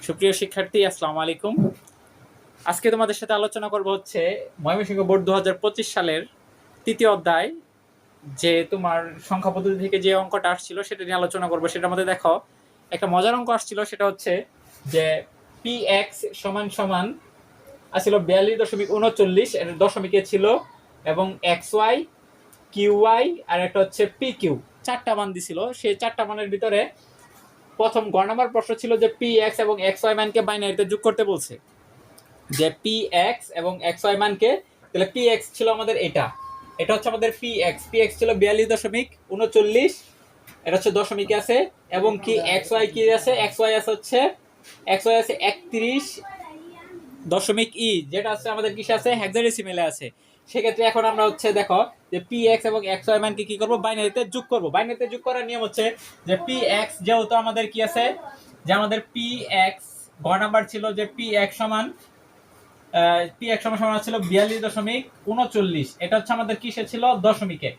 সুপ্রিয় শিক্ষার্থী, আসসালামু আলাইকুম। আজকে তোমাদের সাথে আলোচনা করব হচ্ছে ময়মনসিংহ বোর্ড 2025 সালের তৃতীয় অধ্যায়, যে তোমার সংখ্যা পদ্ধতি থেকে যে অঙ্কটা আসছিল সেটা নিয়ে আলোচনা করব। সেটার মধ্যে দেখো একটা মজার অঙ্ক আসছিল, সেটা হচ্ছে যে পি এক্স সমান সমান আসছিল 42.39, এর দশমিকে ছিল, এবং এক্স ওয়াই, কিউ ওয়াই আর একটা হচ্ছে পি কিউ, চারটা মান দিছিল। সেই চারটা মানের ভিতরে প্রথম গ নাম্বার প্রশ্ন ছিল যে পি এক্স এবং এক্স ওয়াই মানকে বাইনারিতে যোগ করতে বলছে, যে পি এক্স এবং এক্স ওয়াই মানকে, তাহলে পি এক্স ছিল আমাদের এটা, এটা হচ্ছে আমাদের পি এক্স ছিল 42.39, এটা হচ্ছে দশমিকে আছে, এবং কি এক্স ওয়াই কি আছে, এক্স ওয়াই আছে হচ্ছে 31.ই, যেটা আছে আমাদের কিসে আছে, হেক্সাডেসিমেলে আছে। সেক্ষেত্রে এখন আমরা হচ্ছে দেখো যে পি এক্স এবং এক্স ওয়াই মানকে কি করবো, বাইনারিতে যোগ করব। বাইনারিতে যোগ করার নিয়ম হচ্ছে যে পি এক্স যেহেতু আমাদের কি আছে, যে আমাদের পি এক্স গ নাম্বার ছিল যে পি এক্স সমান পি এক্স সমান সমান ছিল 42.39, এটা হচ্ছে আমাদের কিসে ছিল, দশমিকে।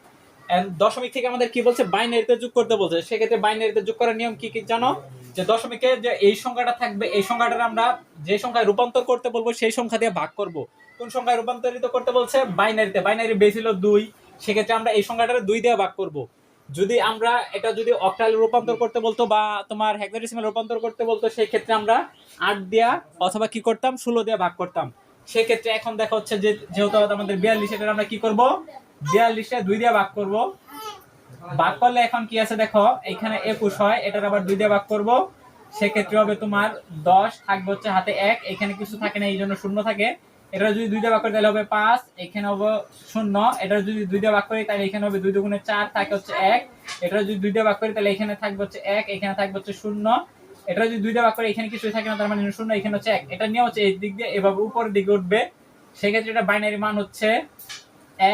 দশমিক থেকে আমাদের কি বলছে, বাইনারিতে যোগ করতে বলছে। সেক্ষেত্রে বাইনারিতে যোগ করার নিয়ম কি কি জানো, যে দশমিকে যে এই সংখ্যাটা থাকবে, এই সংখ্যাটা আমরা যে সংখ্যায় রূপান্তর করতে বলবো সেই সংখ্যা দিয়ে ভাগ করব। কোন সংখ্যায় রূপান্তরিত করতে বলছে, বাইনারিতে। বাইনারি বেস হলো 2, সেক্ষেত্রে আমরা এই সংখ্যাটারে 2 দিয়ে ভাগ করব। যদি আমরা এটা যদি অক্টালে রূপান্তর করতে বলতো বা তোমার হেক্সাডেসিমালে রূপান্তর করতে বলতো, সেই ক্ষেত্রে আমরা 8 দিয়া অথবা কি করতাম, 16 দিয়ে ভাগ করতাম। সেক্ষেত্রে এখন দেখা হচ্ছে যে যেহেতু আমাদের 42, এটা আমরা কি করব, 42টা 2 দিয়ে ভাগ করব। ভাগ করলে এখন কি আছে দেখো, এখানে 21 হয়, এটার আবার 2 দিয়ে ভাগ করব। সেক্ষেত্রে হবে তোমার 10, থাকবে হচ্ছে হাতে 1, এখানে কিছু থাকে না, এই জন্য শূন্য থাকে। এটা যদি 2 দিয়ে ভাগ করি তাহলে হবে 5, এখানে হবে 0। এটা যদি 2 দিয়ে ভাগ করি তাহলে এখানে হবে 2 দুগুণে 4, থাকে হচ্ছে 1। এটা যদি 2 দিয়ে ভাগ করি তাহলে এখানে থাকবে হচ্ছে 1, এখানে থাকবে হচ্ছে 0। এটা যদি 2 দিয়ে ভাগ করি এখানে কিছু থাকে না, তার মানে 0, এখানে হচ্ছে 1। এটা নিয়ে হচ্ছে এই দিক দিয়ে এভাবে উপরের দিকে উঠবে। সেক্ষেত্রে এটা বাইনারি মান হচ্ছে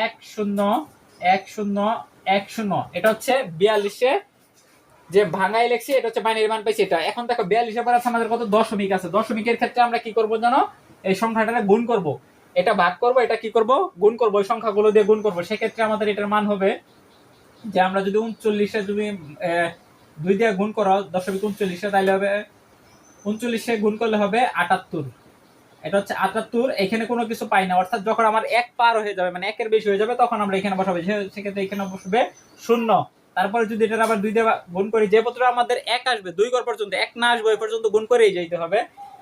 1 0 1 0 1 0। এটা হচ্ছে 42-এ যে ভাঙাই লেখছি, এটা হচ্ছে বাইনারি মান পাইছি এটা। এখন দেখো 42 এর পর আছে আমাদের কত, দশমিক আছে। দশমিকের ক্ষেত্রে আমরা কি করব জানো, এই সংখ্যাটারে গুণ করব, এটা ভাগ করব, এটা কি করব, গুণ করব, ওই সংখ্যাগুলো দিয়ে গুণ করব। সেক্ষেত্রে আমাদের এটার মান হবে, যে আমরা যদি 39-এ তুমি 2 দিয়ে গুণ করো 0.39, তাহলে হবে 39-এ গুণ করলে হবে 78। এটা হচ্ছে 78। এখানে কোনো কিছু পাই না, অর্থাৎ যখন আমার 1 পার হয়ে যাবে, মানে 1-এর বেশি হয়ে যাবে, তখন আমরা এখানে বসাবো। সেক্ষেত্রে এখানে বসবে 0। তারপরে যদি এটা আবার 2 দিয়ে গুণ করি, যে পত্র আমাদের 1 আসবে 2 ঘর পর্যন্ত, 1 না আসবে ওই পর্যন্ত গুণ করেই যেতে হবে।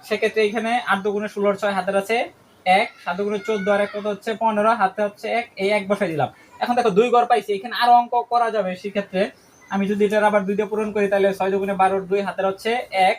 সেক্ষেত্রে এখানে 8 দুগুণে 16, 6 হাতের আছে 1, 7 দুগুণে 14 আর 1 কত হচ্ছে 15, হাতে হচ্ছে 1, এই 1 বসাই দিলাম। এখন দেখো 2 ঘর পাইছি, এখানে আরো অঙ্ক করা যাবে। সেক্ষেত্রে আমি যদি এটা আবার 2 দিয়ে পূরণ করি তাহলে 6 দুগুণে 12, 2 হাতের হচ্ছে 1,